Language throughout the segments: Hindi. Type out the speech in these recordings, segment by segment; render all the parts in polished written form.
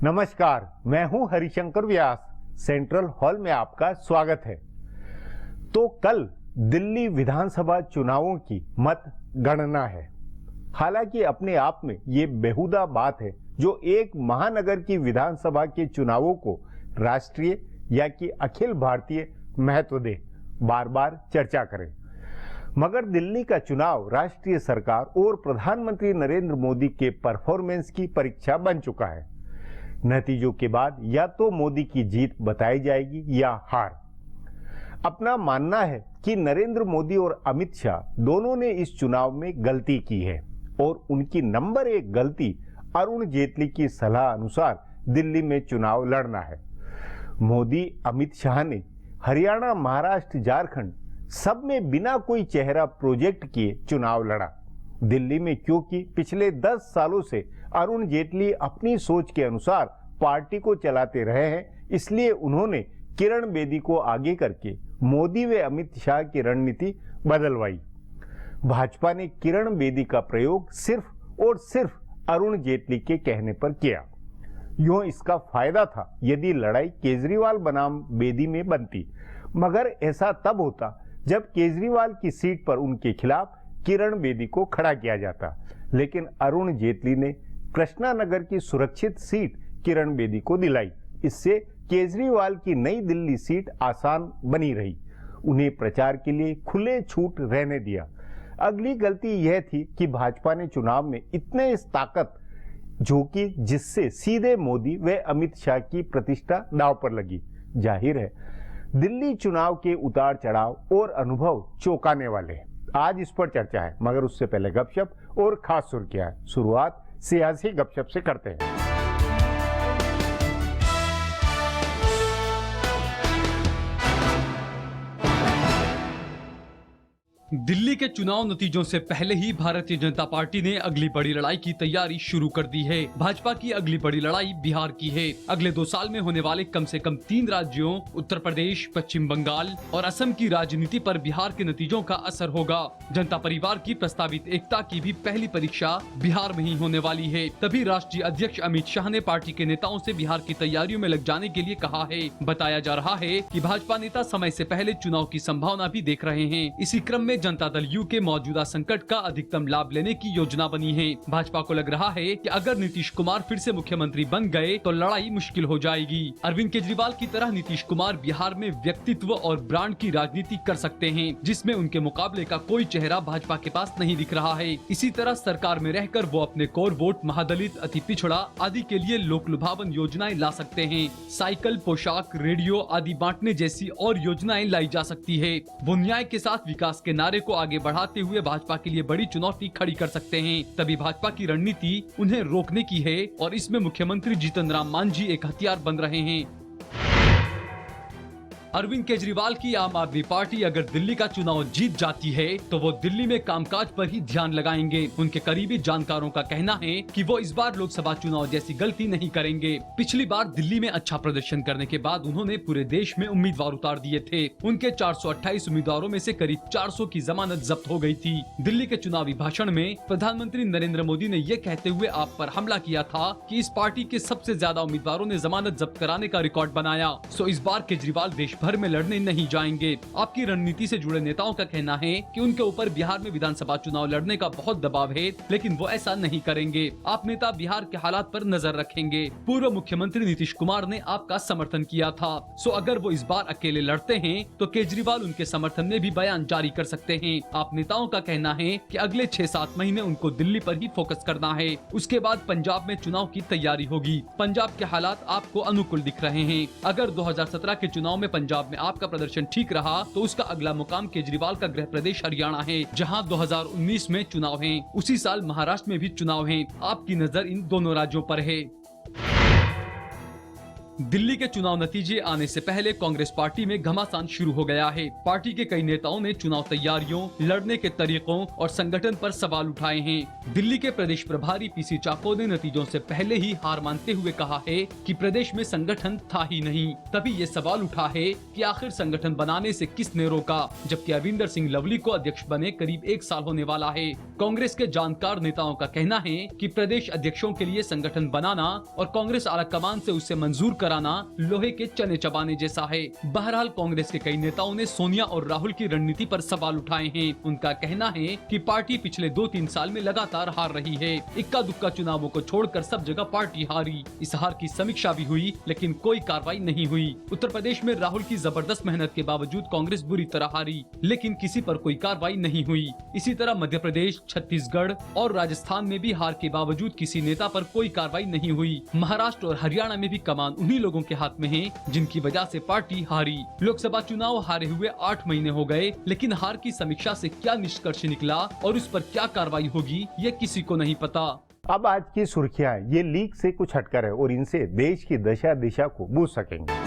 नमस्कार, मैं हूं हरिशंकर व्यास। सेंट्रल हॉल में आपका स्वागत है। तो कल दिल्ली विधानसभा चुनावों की मत गणना है। हालांकि अपने आप में ये बेहुदा बात है जो एक महानगर की विधानसभा के चुनावों को राष्ट्रीय या कि अखिल भारतीय महत्व दे, बार बार चर्चा करें। मगर दिल्ली का चुनाव राष्ट्रीय सरकार और प्रधानमंत्री नरेंद्र मोदी के परफॉर्मेंस की परीक्षा बन चुका है। नतीजों के बाद या तो मोदी की जीत बताई जाएगी या हार। अपना मानना है कि नरेंद्र मोदी और अमित शाह दोनों ने इस चुनाव में गलती की है और उनकी नंबर 1 गलती अरुण जेटली की सलाह अनुसार दिल्ली में चुनाव लड़ना है। मोदी अमित शाह ने हरियाणा, महाराष्ट्र, झारखंड सब में बिना कोई चेहरा प्रोजेक्ट किए चुनाव लड़ा। दिल्ली में क्योंकि पिछले 10 सालों से अरुण जेटली अपनी सोच के अनुसार पार्टी को चलाते रहे हैं, इसलिए उन्होंने किरण बेदी को आगे करके मोदी व अमित शाह की रणनीति बदलवाई। भाजपा ने किरण बेदी का प्रयोग सिर्फ और सिर्फ अरुण जेटली के कहने पर किया। यूं इसका फायदा था यदि लड़ाई केजरीवाल बनाम बेदी में बनती, मगर ऐसा तब होता जब केजरीवाल की सीट पर उनके खिलाफ किरण बेदी को खड़ा किया जाता। लेकिन अरुण जेटली ने कृष्णा नगर की सुरक्षित सीट किरण बेदी को दिलाई। इससे केजरीवाल की नई दिल्ली सीट आसान बनी रही। उन्हें प्रचार के लिए खुले छूट रहने दिया। अगली गलती यह थी कि भाजपा ने चुनाव में इतने ताकत झोंकी जिससे सीधे मोदी व अमित शाह की प्रतिष्ठा दांव पर लगी। जाहिर है दिल्ली चुनाव के उतार चढ़ाव और अनुभव चौंकाने वाले हैं। आज इस पर चर्चा है, मगर उससे पहले गपशप और खास सुर्खियां है। शुरुआत सियासी गपशप से करते हैं। दिल्ली के चुनाव नतीजों से पहले ही भारतीय जनता पार्टी ने अगली बड़ी लड़ाई की तैयारी शुरू कर दी है। भाजपा की अगली बड़ी लड़ाई बिहार की है। अगले 2 साल में होने वाले कम से कम 3 राज्यों उत्तर प्रदेश, पश्चिम बंगाल और असम की राजनीति पर बिहार के नतीजों का असर होगा। जनता परिवार की प्रस्तावित एकता की भी पहली परीक्षा बिहार में ही होने वाली है। तभी राष्ट्रीय अध्यक्ष अमित शाह ने पार्टी के नेताओं से बिहार की तैयारियों में लग जाने के लिए कहा है। बताया जा रहा है कि भाजपा नेता समय से पहले चुनाव की संभावना भी देख रहे हैं। इसी क्रम में जनता दल यू के मौजूदा संकट का अधिकतम लाभ लेने की योजना बनी है। भाजपा को लग रहा है कि अगर नीतीश कुमार फिर से मुख्यमंत्री बन गए तो लड़ाई मुश्किल हो जाएगी। अरविंद केजरीवाल की तरह नीतीश कुमार बिहार में व्यक्तित्व और ब्रांड की राजनीति कर सकते हैं, जिसमें उनके मुकाबले का कोई चेहरा भाजपा के पास नहीं दिख रहा है। इसी तरह सरकार में रहकर वो अपने कोर वोट, महादलित, अति पिछड़ा आदि के लिए लोक लुभावन योजनाएं ला सकते हैं। साइकिल, पोशाक, रेडियो आदि बांटने जैसी और योजनाएं लाई जा सकती है। वो न्याय के साथ विकास के नारे को आगे बढ़ाते हुए भाजपा के लिए बड़ी चुनौती खड़ी कर सकते हैं। तभी भाजपा की रणनीति उन्हें रोकने की है और इसमें मुख्यमंत्री जीतन राम मांझी एक हथियार बन रहे हैं। अरविंद केजरीवाल की आम आदमी पार्टी अगर दिल्ली का चुनाव जीत जाती है तो वो दिल्ली में कामकाज पर ही ध्यान लगाएंगे। उनके करीबी जानकारों का कहना है कि वो इस बार लोकसभा चुनाव जैसी गलती नहीं करेंगे। पिछली बार दिल्ली में अच्छा प्रदर्शन करने के बाद उन्होंने पूरे देश में उम्मीदवार उतार दिए थे। उनके 428 उम्मीदवारों में से करीब 400 की जमानत जब्त हो गई थी। दिल्ली के चुनावी भाषण में प्रधानमंत्री नरेंद्र मोदी ने ये कहते हुए आप पर हमला किया था कि इस पार्टी के सबसे ज्यादा उम्मीदवारों ने जमानत जब्त कराने का रिकॉर्ड बनाया। सो इस बार केजरीवाल देश भर में लड़ने नहीं जाएंगे। आपकी रणनीति से जुड़े नेताओं का कहना है कि उनके ऊपर बिहार में विधानसभा चुनाव लड़ने का बहुत दबाव है, लेकिन वो ऐसा नहीं करेंगे। आप नेता बिहार के हालात पर नजर रखेंगे। पूर्व मुख्यमंत्री नीतीश कुमार ने आपका समर्थन किया था। सो अगर वो इस बार अकेले लड़ते हैं तो केजरीवाल उनके समर्थन में भी बयान जारी कर सकते हैं। आप नेताओं का कहना है कि अगले 6-7 महीने उनको दिल्ली पर ही फोकस करना है। उसके बाद पंजाब में चुनाव की तैयारी होगी। पंजाब के हालात आपको अनुकूल दिख रहे हैं। अगर 2017 के चुनाव में पंजाब में आपका प्रदर्शन ठीक रहा तो उसका अगला मुकाम केजरीवाल का गृह प्रदेश हरियाणा है, जहां 2019 में चुनाव हैं। उसी साल महाराष्ट्र में भी चुनाव हैं। आपकी नजर इन दोनों राज्यों पर है। दिल्ली के चुनाव नतीजे आने से पहले कांग्रेस पार्टी में घमासान शुरू हो गया है। पार्टी के कई नेताओं ने चुनाव तैयारियों, लड़ने के तरीकों और संगठन पर सवाल उठाए हैं। दिल्ली के प्रदेश प्रभारी पीसी चाको ने नतीजों से पहले ही हार मानते हुए कहा है कि प्रदेश में संगठन था ही नहीं। तभी ये सवाल उठा है कि आखिर संगठन बनाने से किसने रोका, जबकि अरविंदर सिंह लवली को अध्यक्ष बने करीब 1 साल होने वाला है। कांग्रेस के जानकार नेताओं का कहना है कि प्रदेश अध्यक्षों के लिए संगठन बनाना और कांग्रेस आलाकमान से उसे मंजूर कराना लोहे के चने चबाने जैसा है। बहरहाल कांग्रेस के कई नेताओं ने सोनिया और राहुल की रणनीति पर सवाल उठाए हैं। उनका कहना है कि पार्टी पिछले 2-3 साल में लगातार हार रही है। इक्का दुक्का चुनावों को छोड़कर सब जगह पार्टी हारी। इस हार की समीक्षा भी हुई, लेकिन कोई कार्रवाई नहीं हुई। उत्तर प्रदेश में राहुल की जबरदस्त मेहनत के बावजूद कांग्रेस बुरी तरह हारी, लेकिन किसी पर कोई कार्रवाई नहीं हुई। इसी तरह मध्य प्रदेश, छत्तीसगढ़ और राजस्थान में भी हार के बावजूद किसी नेता पर कोई कार्रवाई नहीं हुई। महाराष्ट्र और हरियाणा में भी कमान उन्हीं लोगों के हाथ में है जिनकी वजह से पार्टी हारी। लोकसभा चुनाव हारे हुए 8 महीने हो गए, लेकिन हार की समीक्षा से क्या निष्कर्ष निकला और उस पर क्या कार्रवाई होगी, ये किसी को नहीं पता। अब आज की सुर्खियां ये लीक से कुछ हटकर है और इनसे देश की दशा दिशा को बूझ सकेंगे।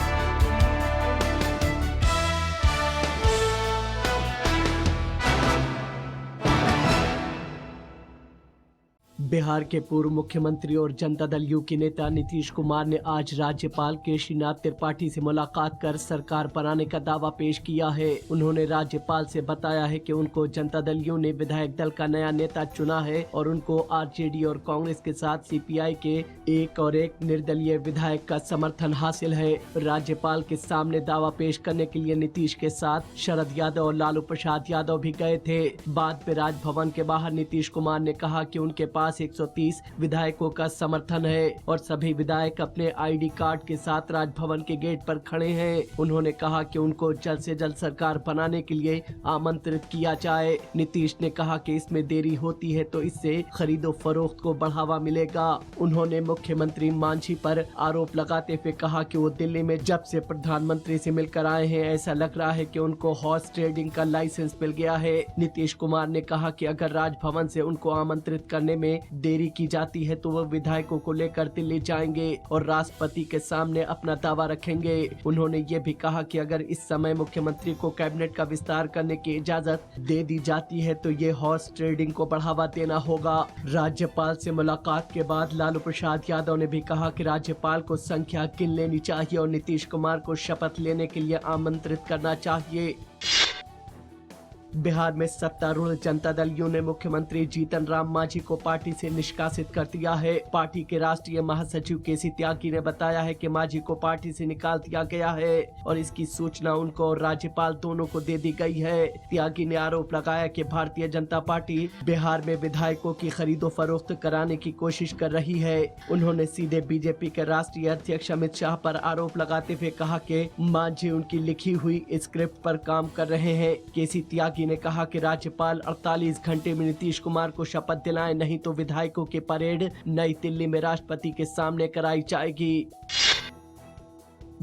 बिहार के पूर्व मुख्यमंत्री और जनता दल यू के नेता नीतीश कुमार ने आज राज्यपाल केशरीनाथ त्रिपाठी से मुलाकात कर सरकार बनाने का दावा पेश किया है। उन्होंने राज्यपाल से बताया है कि उनको जनता दल यू ने विधायक दल का नया नेता चुना है और उनको आरजेडी और कांग्रेस के साथ सीपीआई के एक निर्दलीय विधायक का समर्थन हासिल है। राज्यपाल के सामने दावा पेश करने के लिए नीतीश के साथ शरद यादव और लालू प्रसाद यादव भी गए थे। बाद में राजभवन के बाहर नीतीश कुमार ने कहा कि उनके पास 130 विधायकों का समर्थन है और सभी विधायक अपने आईडी कार्ड के साथ राजभवन के गेट पर खड़े हैं। उन्होंने कहा कि उनको जल्द से जल्द सरकार बनाने के लिए आमंत्रित किया जाए। नीतीश ने कहा कि इसमें देरी होती है तो इससे खरीदो फरोख्त को बढ़ावा मिलेगा। उन्होंने मुख्यमंत्री मांझी पर आरोप लगाते हुए कहा कि वो दिल्ली में जब से प्रधानमंत्री से मिलकर आए हैं, ऐसा लग रहा है कि उनको हॉर्स ट्रेडिंग का लाइसेंस मिल गया है। नीतीश कुमार ने कहा कि अगर राजभवन से उनको आमंत्रित करने में देरी की जाती है तो वो विधायकों को लेकर दिल्ली जाएंगे और राष्ट्रपति के सामने अपना दावा रखेंगे। उन्होंने ये भी कहा कि अगर इस समय मुख्यमंत्री को कैबिनेट का विस्तार करने की इजाजत दे दी जाती है तो ये हॉर्स ट्रेडिंग को बढ़ावा देना होगा। राज्यपाल से मुलाकात के बाद लालू प्रसाद यादव ने भी कहा कि राज्यपाल को संख्या गिन लेनी चाहिए और नीतीश कुमार को शपथ लेने के लिए आमंत्रित करना चाहिए। बिहार में सत्तारूढ़ जनता दल यू ने मुख्यमंत्री जीतन राम मांझी को पार्टी से निष्कासित कर दिया है। पार्टी के राष्ट्रीय महासचिव केसी त्यागी ने बताया है कि मांझी को पार्टी से निकाल दिया गया है और इसकी सूचना उनको और राज्यपाल दोनों को दे दी गई है। त्यागी ने आरोप लगाया कि भारतीय जनता पार्टी बिहार में विधायकों की खरीदो फरोख्त कराने की कोशिश कर रही है। उन्होंने सीधे बीजेपी के राष्ट्रीय अध्यक्ष अमित शाह पर आरोप लगाते हुए कहा कि मांझी उनकी लिखी हुई स्क्रिप्ट पर काम कर रहे हैं। केसी त्यागी ने कहा कि राज्यपाल 48 घंटे में नीतीश कुमार को शपथ दिलाएं, नहीं तो विधायकों की परेड नई दिल्ली में राष्ट्रपति के सामने कराई जाएगी।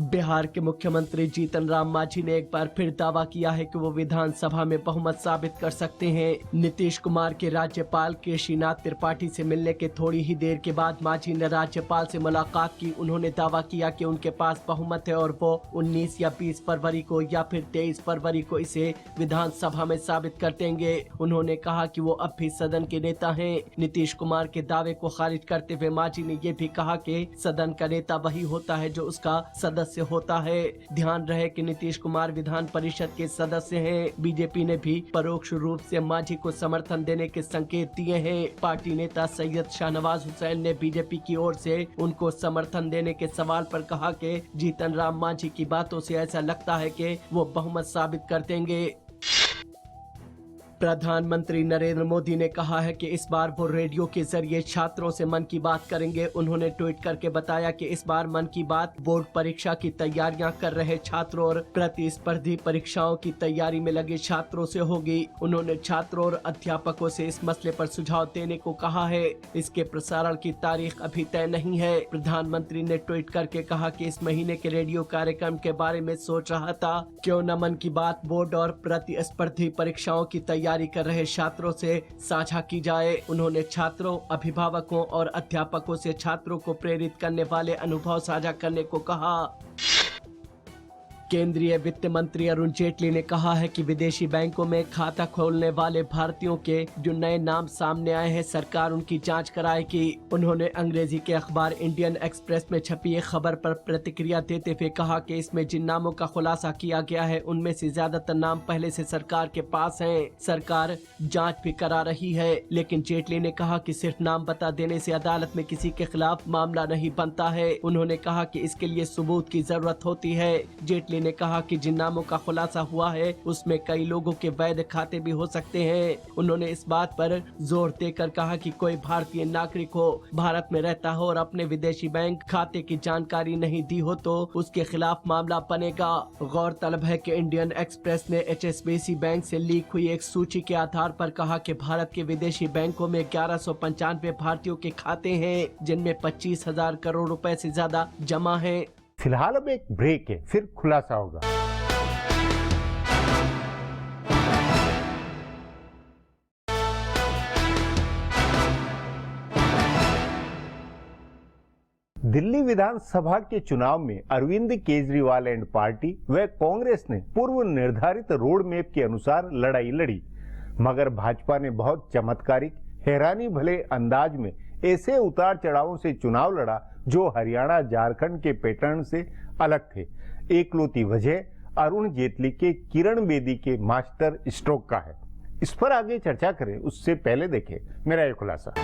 बिहार के मुख्यमंत्री जीतन राम मांझी ने एक बार फिर दावा किया है कि वो विधानसभा में बहुमत साबित कर सकते हैं। नीतीश कुमार के राज्यपाल केशरीनाथ त्रिपाठी से मिलने के थोड़ी ही देर के बाद मांझी ने राज्यपाल से मुलाकात की। उन्होंने दावा किया कि उनके पास बहुमत है और वो 19 या 20 फरवरी को या फिर 23 फरवरी को इसे विधानसभा में साबित कर देंगे। उन्होंने कहा कि वो अब भी सदन के नेता हैं। नीतीश कुमार के दावे को खारिज करते हुए मांझी ने ये भी कहा कि सदन का नेता वही होता है जो उसका सदस्य होता है। ध्यान रहे कि नीतीश कुमार विधान परिषद के सदस्य हैं। बीजेपी ने भी परोक्ष रूप से मांझी को समर्थन देने के संकेत दिए हैं। पार्टी नेता सैयद शाहनवाज हुसैन ने बीजेपी की ओर से उनको समर्थन देने के सवाल पर कहा कि जीतन राम मांझी की बातों से ऐसा लगता है कि वो बहुमत साबित कर देंगे। प्रधानमंत्री नरेंद्र मोदी ने कहा है कि इस बार वो रेडियो के जरिए छात्रों से मन की बात करेंगे। उन्होंने ट्वीट करके बताया कि इस बार मन की बात बोर्ड परीक्षा की तैयारियां कर रहे छात्रों और प्रतिस्पर्धी परीक्षाओं की तैयारी में लगे छात्रों से होगी। उन्होंने छात्रों और अध्यापकों से इस मसले पर सुझाव देने को कहा है। इसके प्रसारण की तारीख अभी तय नहीं है। प्रधानमंत्री ने ट्वीट करके कहा कि इस महीने के रेडियो कार्यक्रम के बारे में सोच रहा था, क्यों न मन की बात बोर्ड और प्रतिस्पर्धी परीक्षाओं की तैयारी तैयारी कर रहे छात्रों से साझा की जाए। उन्होंने छात्रों, अभिभावकों और अध्यापकों से छात्रों को प्रेरित करने वाले अनुभव साझा करने को कहा। केंद्रीय वित्त मंत्री अरुण जेटली ने कहा है कि विदेशी बैंकों में खाता खोलने वाले भारतीयों के जो नए नाम सामने आए हैं, सरकार उनकी जांच कराएगी। उन्होंने अंग्रेजी के अखबार इंडियन एक्सप्रेस में छपी एक खबर पर प्रतिक्रिया देते हुए कहा कि इसमें जिन नामों का खुलासा किया गया है उनमें से ज्यादातर नाम पहले से सरकार के पास हैं। सरकार जांच भी करा रही है, लेकिन जेटली ने कहा कि सिर्फ नाम बता देने से अदालत में किसी के खिलाफ मामला नहीं बनता है। उन्होंने कहा कि इसके लिए सबूत की जरूरत होती है। जेटली ने कहा कि जिन नामों का खुलासा हुआ है उसमें कई लोगों के वैध खाते भी हो सकते हैं। उन्होंने इस बात पर जोर देकर कहा कि कोई भारतीय नागरिक हो, भारत में रहता हो और अपने विदेशी बैंक खाते की जानकारी नहीं दी हो तो उसके खिलाफ मामला बनेगा। गौरतलब है कि इंडियन एक्सप्रेस ने HSBC बैंक से लीक हुई एक सूची के आधार पर कहा कि भारत के विदेशी बैंकों में 1195 भारतीयों के खाते हैं, जिनमें 25,000 करोड़ रुपए से ज्यादा जमा है। फिलहाल अब एक ब्रेक है, फिर खुलासा होगा। दिल्ली विधानसभा के चुनाव में अरविंद केजरीवाल एंड पार्टी व कांग्रेस ने पूर्व निर्धारित रोड मैप के अनुसार लड़ाई लड़ी, मगर भाजपा ने बहुत चमत्कारिक, हैरानी भले अंदाज में ऐसे उतार चढ़ावों से चुनाव लड़ा जो हरियाणा, झारखंड के पैटर्न से अलग थे। एकलौती वजह अरुण जेटली के किरण बेदी के मास्टर स्ट्रोक का है। इस पर आगे चर्चा करें उससे पहले देखें मेरा ये खुलासा।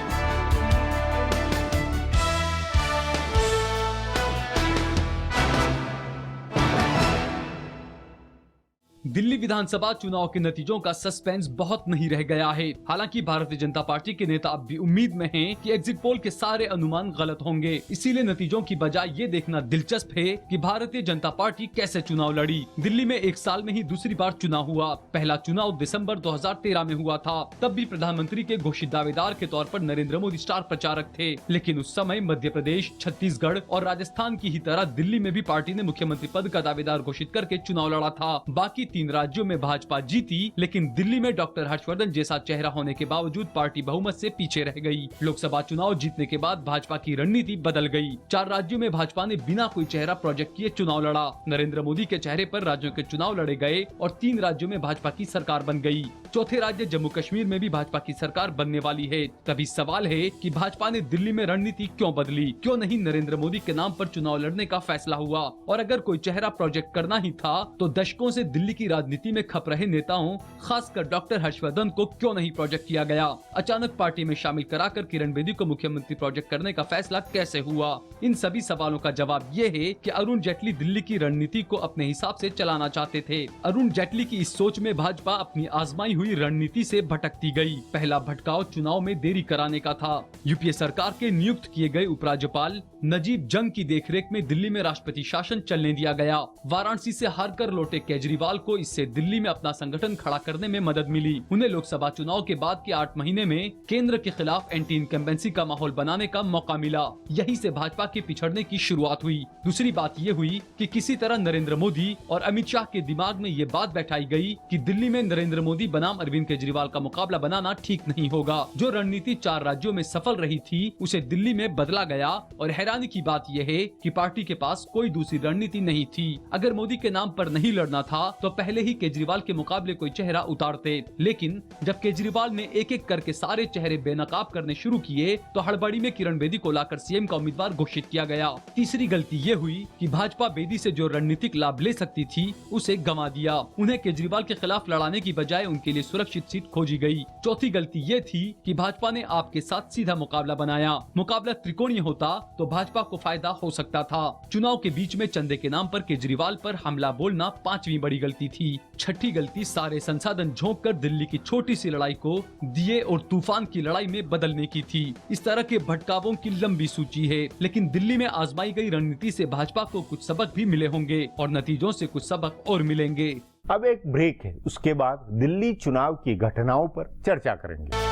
दिल्ली विधानसभा चुनाव के नतीजों का सस्पेंस बहुत नहीं रह गया है। हालांकि भारतीय जनता पार्टी के नेता अब भी उम्मीद में हैं कि एग्जिट पोल के सारे अनुमान गलत होंगे। इसीलिए नतीजों की बजाय ये देखना दिलचस्प है कि भारतीय जनता पार्टी कैसे चुनाव लड़ी। दिल्ली में एक साल में ही दूसरी बार चुनाव हुआ। पहला चुनाव दिसंबर 2013 में हुआ था। तब भी प्रधानमंत्री के घोषित दावेदार के तौर पर नरेंद्र मोदी स्टार प्रचारक थे। लेकिन उस समय मध्य प्रदेश, छत्तीसगढ़ और राजस्थान की ही तरह दिल्ली में भी पार्टी ने मुख्यमंत्री पद का दावेदार घोषित करके चुनाव लड़ा था। बाकी 3 राज्यों में भाजपा जीती, लेकिन दिल्ली में डॉक्टर हर्षवर्धन जैसा चेहरा होने के बावजूद पार्टी बहुमत से पीछे रह गई। लोकसभा चुनाव जीतने के बाद भाजपा की रणनीति बदल गई। 4 राज्यों में भाजपा ने बिना कोई चेहरा प्रोजेक्ट किए चुनाव लड़ा। नरेंद्र मोदी के चेहरे पर राज्यों के चुनाव लड़े गए और 3 राज्यों में भाजपा की सरकार बन गई। चौथे राज्य जम्मू कश्मीर में भी भाजपा की सरकार बनने वाली है। तभी सवाल है कि भाजपा ने दिल्ली में रणनीति क्यों बदली? क्यों नहीं नरेंद्र मोदी के नाम पर चुनाव लड़ने का फैसला हुआ? और अगर कोई चेहरा प्रोजेक्ट करना ही था तो दशकों से दिल्ली की राजनीति में खप रहे नेताओं, खासकर डॉक्टर हर्षवर्धन को क्यों नहीं प्रोजेक्ट किया गया? अचानक पार्टी में शामिल कराकर किरण बेदी को मुख्यमंत्री प्रोजेक्ट करने का फैसला कैसे हुआ? इन सभी सवालों का जवाब ये है कि अरुण जेटली दिल्ली की रणनीति को अपने हिसाब से चलाना चाहते थे। अरुण जेटली की इस सोच में भाजपा अपनी आजमाई हुई रणनीति से भटकती गई। पहला भटकाव चुनाव में देरी कराने का था। यूपीए सरकार के नियुक्त किए गए उपराज्यपाल नजीब जंग की देखरेख में दिल्ली में राष्ट्रपति शासन चलने दिया गया। वाराणसी से हारकर लौटे केजरीवाल को इससे दिल्ली में अपना संगठन खड़ा करने में मदद मिली। उन्हें लोकसभा चुनाव के बाद के 8 महीने में केंद्र के खिलाफ एंटी इनकम्बेंसी का माहौल बनाने का मौका मिला। यही से भाजपा के पिछड़ने की शुरुआत हुई। दूसरी बात ये हुई कि किसी तरह नरेंद्र मोदी और अमित शाह के दिमाग में ये बात बैठाई गई कि दिल्ली में नरेंद्र मोदी बनाम अरविंद केजरीवाल का मुकाबला बनाना ठीक नहीं होगा। जो रणनीति 4 राज्यों में सफल रही थी उसे दिल्ली में बदला गया। और हैरानी की बात यह है कि पार्टी के पास कोई दूसरी रणनीति नहीं थी। अगर मोदी के नाम पर नहीं लड़ना था तो पहले ही केजरीवाल के मुकाबले कोई चेहरा उतारते। लेकिन जब केजरीवाल ने एक एक करके सारे चेहरे बेनकाब करने शुरू किए तो हड़बड़ी में किरण बेदी को लाकर सीएम का उम्मीदवार घोषित किया गया। तीसरी गलती ये हुई कि भाजपा बेदी से जो रणनीतिक लाभ ले सकती थी उसे गंवा दिया। उन्हें केजरीवाल के खिलाफ लड़ाने की बजाय उनके लिए सुरक्षित सीट खोजी गई। चौथी गलती ये थी कि भाजपा ने आपके साथ सीधा मुकाबला बनाया। मुकाबला त्रिकोणीय होता तो भाजपा को फायदा हो सकता था। चुनाव के बीच में चंदे के नाम पर केजरीवाल पर हमला बोलना 5वीं बड़ी गलती थी। छठी गलती सारे संसाधन झोंक कर दिल्ली की छोटी सी लड़ाई को दिए और तूफान की लड़ाई में बदलने की थी। इस तरह के भटकावों की लंबी सूची है, लेकिन दिल्ली में आजमाई गई रणनीति से भाजपा को कुछ सबक भी मिले होंगे और नतीजों से कुछ सबक और मिलेंगे। अब एक ब्रेक है, उसके बाद दिल्ली चुनाव की घटनाओं पर चर्चा करेंगे।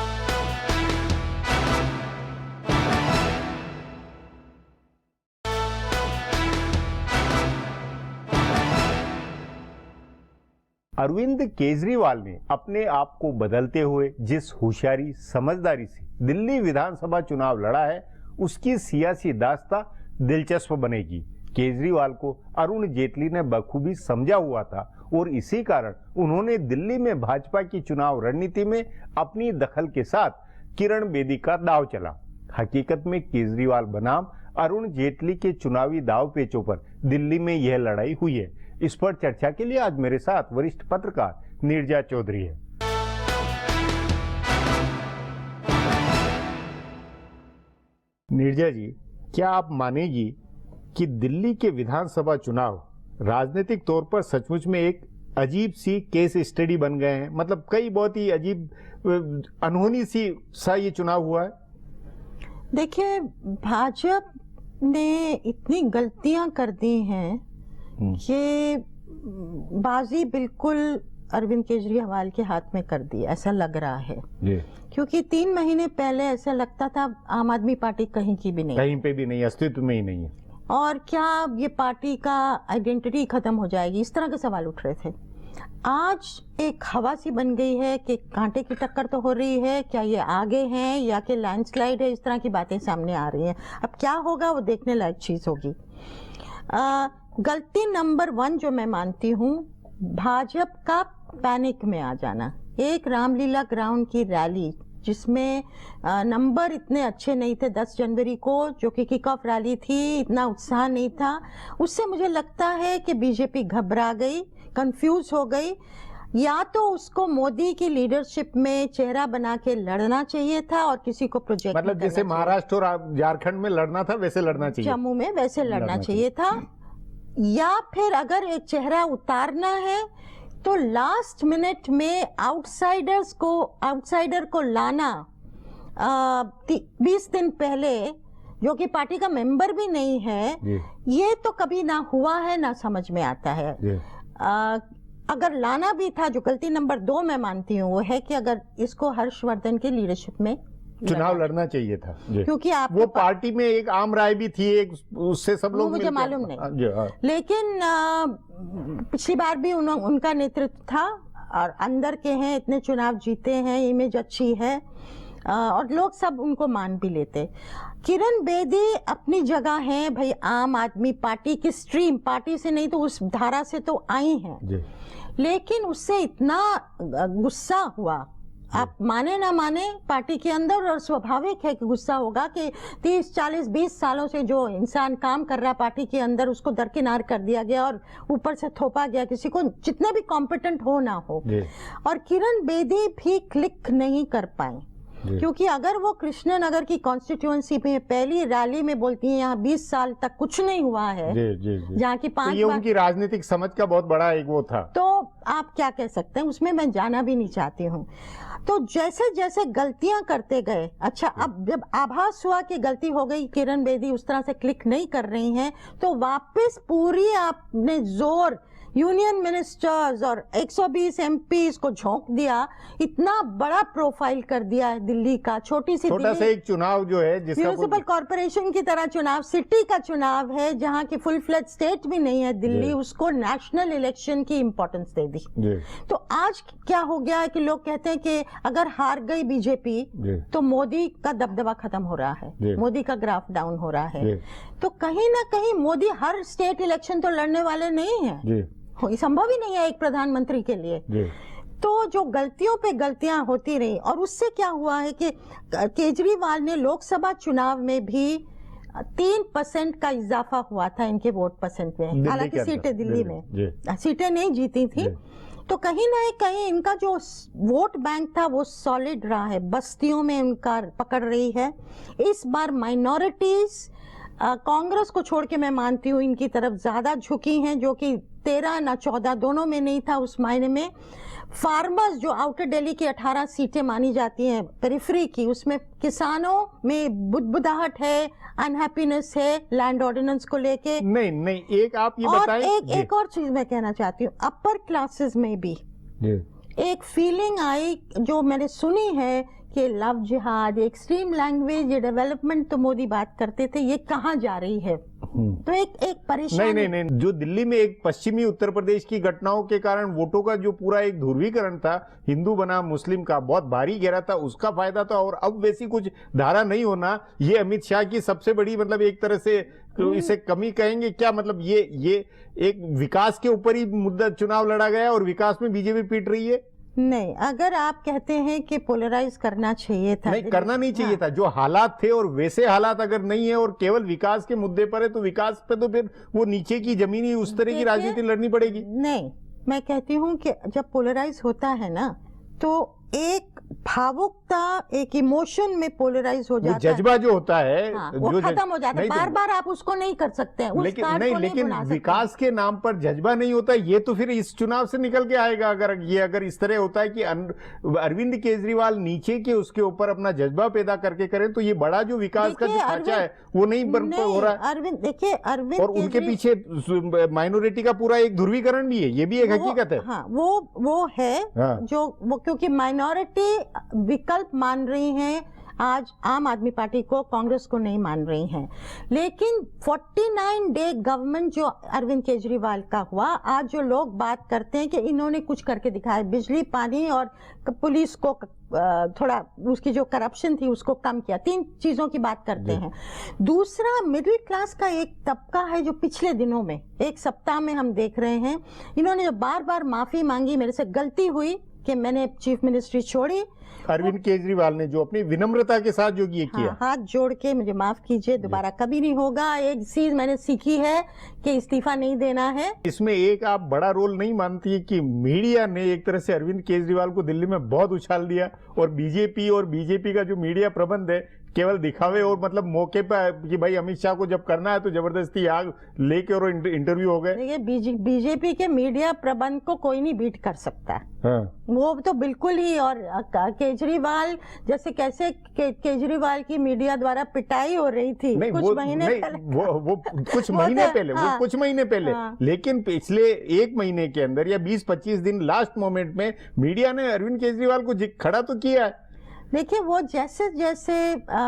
अरविंद केजरीवाल ने अपने आप को बदलते हुए जिस होशियारी समझदारी से दिल्ली विधानसभा चुनाव लड़ा है, उसकी सियासी दास्तां दिलचस्प बनेगी। केजरीवाल को अरुण जेटली ने बखूबी समझा हुआ था और इसी कारण उन्होंने दिल्ली में भाजपा की चुनाव रणनीति में अपनी दखल के साथ किरण बेदी का दांव चला। हकीकत में केजरीवाल बनाम अरुण जेटली के चुनावी दाव पेचों पर दिल्ली में यह लड़ाई हुई है। इस पर चर्चा के लिए आज मेरे साथ वरिष्ठ पत्रकार नीरजा चौधरी है। नीरजा जी, क्या आप मानेगी कि दिल्ली के विधानसभा चुनाव राजनीतिक तौर पर सचमुच में एक अजीब सी केस स्टडी बन गए हैं? मतलब कई बहुत ही अजीब अनहोनी सा ये चुनाव हुआ है। देखिए, भाजपा ने इतनी गलतियां कर दी हैं कि बाजी बिल्कुल अरविंद केजरीवाल के हाथ में कर दी, ऐसा लग रहा है। क्योंकि 3 महीने पहले ऐसा लगता था आम आदमी पार्टी कहीं की भी नहीं, कहीं पे भी नहीं, अस्तित्व में ही नहीं है, और क्या ये पार्टी का आइडेंटिटी खत्म हो जाएगी, इस तरह के सवाल उठ रहे थे। आज एक हवा सी बन गई है कि कांटे की टक्कर तो हो रही है, क्या ये आगे हैं या कि लैंडस्लाइड है, इस तरह की बातें सामने आ रही हैं। अब क्या होगा वो देखने लायक चीज होगी। गलती नंबर 1 जो मैं मानती हूँ, भाजपा का पैनिक में आ जाना। एक रामलीला ग्राउंड की रैली जिसमें नंबर इतने अच्छे नहीं थे 10 जनवरी को, जो कि किक ऑफ रैली थी, इतना उत्साह नहीं था, उससे मुझे लगता है कि बीजेपी घबरा गई, कंफ्यूज हो गई। या तो उसको मोदी की लीडरशिप में चेहरा बना के लड़ना चाहिए था और किसी को प्रोजेक्ट, मतलब जैसे महाराष्ट्र और झारखंड में लड़ना था वैसे लड़ना चाहिए, जम्मू में वैसे लड़ना चाहिए था। या फिर अगर एक चेहरा उतारना है तो लास्ट मिनट में आउटसाइडर को लाना 20 दिन पहले, जो कि पार्टी का मेंबर भी नहीं है, ये तो कभी ना हुआ है ना समझ में आता है। अगर लाना भी था, जो गलती नंबर 2 मैं मानती हूँ वो है कि अगर इसको हर्षवर्धन की लीडरशिप में चुनाव लड़ना चाहिए था, क्योंकि आप वो पार्टी में एक आम राय भी थी, एक उससे सब लोग मुझे मालूम नहीं, लेकिन पिछली बार भी उनका नेतृत्व था और अंदर के हैं, इतने चुनाव जीते हैं, इमेज अच्छी है और लोग सब उनको मान भी लेते। किरण बेदी अपनी जगह है भाई, आम आदमी पार्टी की स्ट्रीम, पार्टी से नहीं तो उस धारा से तो आई हैं, लेकिन उससे इतना गुस्सा हुआ, आप माने ना माने, पार्टी के अंदर, और स्वाभाविक है कि गुस्सा होगा कि 30, 40, 20 सालों से जो इंसान काम कर रहा पार्टी के अंदर, उसको दरकिनार कर दिया गया और ऊपर से थोपा गया, किसी को जितना भी कॉम्पिटेंट हो ना हो। और किरण बेदी भी क्लिक नहीं कर पाए, क्योंकि अगर वो कृष्णनगर की कॉन्स्टिट्यूएंसी में पहली रैली में बोलती है यहाँ 20 साल तक कुछ नहीं हुआ है, जहाँ की 5 तो ये उनकी राजनीतिक समझ का बहुत बड़ा एक वो था, तो आप क्या कह सकते हैं, उसमें मैं जाना भी नहीं चाहती हूँ। तो जैसे जैसे गलतियां करते गए, अच्छा अब जब आभास हुआ कि गलती हो गई, किरण बेदी उस तरह से क्लिक नहीं कर रही हैं, तो वापस पूरी आपने जोर यूनियन मिनिस्टर्स और 120 एमपीज को झोंक दिया, इतना बड़ा प्रोफाइल कर दिया है दिल्ली का। छोटा सा एक चुनाव जो है जिसका म्यूनिसिपल कॉर्पोरेशन की तरह चुनाव, सिटी का चुनाव है, जहां की फुल फ्लेज स्टेट भी नहीं है दिल्ली, उसको नेशनल इलेक्शन की इंपॉर्टेंस दे दी। तो आज क्या हो गया है कि लोग कहते हैं कि अगर हार गई बीजेपी तो मोदी का दबदबा खत्म हो रहा है, मोदी का ग्राफ डाउन हो रहा है। तो कहीं ना कहीं मोदी हर स्टेट इलेक्शन तो लड़ने वाले नहीं है, संभव ही नहीं है एक प्रधानमंत्री के लिए। तो जो गलतियों पे गलतियां होती रही, और उससे क्या हुआ है कि केजरीवाल ने लोकसभा चुनाव में भी 3% का इजाफा हुआ था इनके वोट परसेंट में, हालांकि सीटें दिल्ली में सीटें नहीं जीती थी। तो कहीं ना कहीं इनका जो वोट बैंक था वो सॉलिड रहा है, बस्तियों में उनका पकड़ रही है। इस बार माइनॉरिटीज कांग्रेस को छोड़ के मैं मानती हूँ इनकी तरफ ज्यादा झुकी हैं, जो कि 13 ना 14 दोनों में नहीं था उस मायने में। फार्मर्स जो आउटर दिल्ली की 18 सीटें मानी जाती हैं पेरिफेरी की, उसमें किसानों में बुदबुदाहट है, अनहैप्पीनेस है लैंड ऑर्डिनेंस को लेके। नहीं एक आप ये बताएं। एक और चीज मैं कहना चाहती हूँ, अपर क्लासेस में भी एक फीलिंग आई जो मैंने सुनी है कि लव जिहाद, एक्सट्रीम लैंग्वेज, ये डेवलपमेंट तो मोदी बात करते थे, ये कहाँ जा रही है। तो एक परेशानी। नहीं, जो दिल्ली में एक पश्चिमी उत्तर प्रदेश की घटनाओं के कारण वोटों का जो पूरा एक ध्रुवीकरण था, हिंदू बना मुस्लिम का बहुत भारी गहरा था, उसका फायदा था। और अब वैसी कुछ धारा नहीं होना, ये अमित शाह की सबसे बड़ी मतलब एक तरह से इसे कमी कहेंगे क्या? मतलब ये एक विकास के ऊपर ही मुद्दा चुनाव लड़ा गया और विकास में बीजेपी पीट रही है। नहीं, अगर आप कहते हैं कि पोलराइज करना चाहिए था, नहीं करना नहीं चाहिए था। जो हालात थे और वैसे हालात अगर नहीं है और केवल विकास के मुद्दे पर है, तो विकास पे तो फिर वो नीचे की जमीनी उस तरह की राजनीति लड़नी पड़ेगी। नहीं, मैं कहती हूँ कि जब पोलराइज होता है ना, तो एक भावुकता, एक इमोशन में पोलराइज हो जाता है। जज्बा जो होता है, हाँ, वो खत्म हो जाता है। बार बार आप उसको नहीं कर सकते हैं, उस कार्ड को नहीं बना सकते। विकास के नाम पर जज्बा नहीं होता, ये तो फिर इस चुनाव से निकल के आएगा। अगर इस तरह होता है कि अरविंद केजरीवाल नीचे के उसके ऊपर अपना जज्बा पैदा करके करें, तो ये बड़ा जो विकास का जो ढांचा है वो नहीं हो रहा है। अरविंद, देखिए अरविंद, और उनके पीछे माइनॉरिटी का पूरा एक ध्रुवीकरण भी है, ये भी एक हकीकत है। हाँ, वो है। हाँ। जो वो क्योंकि माइनॉरिटी विकल्प मान रही हैं आज आम आदमी पार्टी को, कांग्रेस को नहीं मान रही हैं। लेकिन 49 डे गवर्नमेंट जो अरविंद केजरीवाल का हुआ, आज जो लोग बात करते हैं कि इन्होंने कुछ करके दिखाया, बिजली, पानी और पुलिस को थोड़ा उसकी जो करप्शन थी उसको कम किया, 3 चीजों की बात करते हैं। दूसरा, मिडिल क्लास का एक तबका है जो पिछले दिनों में, एक सप्ताह में हम देख रहे हैं, इन्होंने जो बार बार माफी मांगी, मेरे से गलती हुई कि मैंने चीफ मिनिस्ट्री छोड़ी। अरविंद केजरीवाल ने जो अपनी विनम्रता के साथ जो ये किया, हाथ जोड़ के मुझे माफ कीजिए, दोबारा कभी नहीं होगा। एक चीज मैंने सीखी है कि इस्तीफा नहीं देना है। इसमें एक आप बड़ा रोल नहीं मानती है कि मीडिया ने एक तरह से अरविंद केजरीवाल को दिल्ली में बहुत उछाल दिया, और बीजेपी का जो मीडिया प्रबंध है केवल दिखावे और मतलब मौके पर कि भाई अमित शाह को जब करना है तो जबरदस्ती आग लेके और इंटरव्यू हो गए। देखिए, बीजेपी के मीडिया प्रबंध को कोई नहीं बीट कर सकता। हाँ। वो तो बिल्कुल ही। और केजरीवाल जैसे कैसे केजरीवाल की मीडिया द्वारा पिटाई हो रही थी कुछ महीने पहले, वो कुछ महीने पहले, हाँ, वो कुछ महीने पहले। हाँ। लेकिन पिछले 1 महीने के अंदर या 20-25 दिन लास्ट मोमेंट में मीडिया ने अरविंद केजरीवाल को खड़ा तो किया है। देखिए, वो जैसे जैसे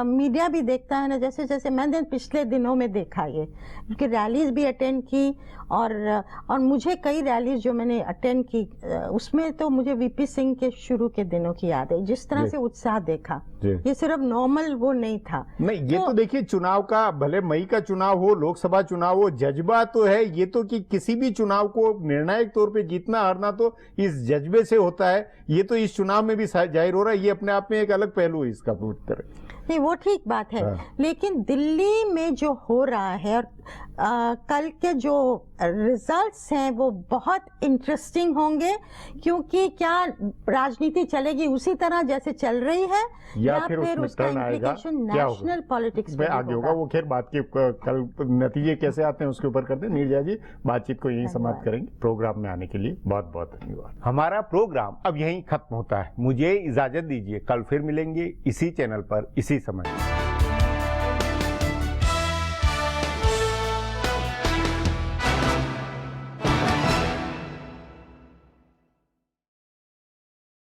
मीडिया भी देखता है ना, जैसे जैसे मैंने पिछले दिनों में देखा ये, क्योंकि रैलीज भी अटेंड की और मुझे कई रैलीज जो मैंने अटेंड की, उसमें तो मुझे वीपी सिंह के शुरू के दिनों की याद है, जिस तरह से उत्साह देखा। ये सिर्फ नॉर्मल वो नहीं था। नहीं, ये तो देखिए चुनाव का, भले मई का चुनाव हो, लोकसभा चुनाव हो, जज्बा तो है। ये तो कि किसी भी चुनाव को निर्णायक तौर पे जीतना हारना तो इस जज्बे से होता है। ये तो इस चुनाव में भी जाहिर हो रहा है। ये अपने आप में एक अलग पहलू है इसका उत्तर। नहीं, वो ठीक बात है। हाँ। लेकिन दिल्ली में जो हो रहा है और कल के जो रिजल्ट्स हैं वो बहुत इंटरेस्टिंग होंगे, क्योंकि क्या राजनीति चलेगी उसी तरह जैसे चल रही है, या फिर उसका इम्प्लीकेशन नेशनल पॉलिटिक्स में आगे होगा। वो खैर बात के कल नतीजे कैसे आते हैं उसके ऊपर करते हैं। नीरजा जी, बातचीत को यहीं समाप्त करेंगे। प्रोग्राम में आने के लिए बहुत बहुत धन्यवाद। हमारा प्रोग्राम अब यहीं खत्म होता है, मुझे इजाजत दीजिए। कल फिर मिलेंगे इसी चैनल पर इसी समय।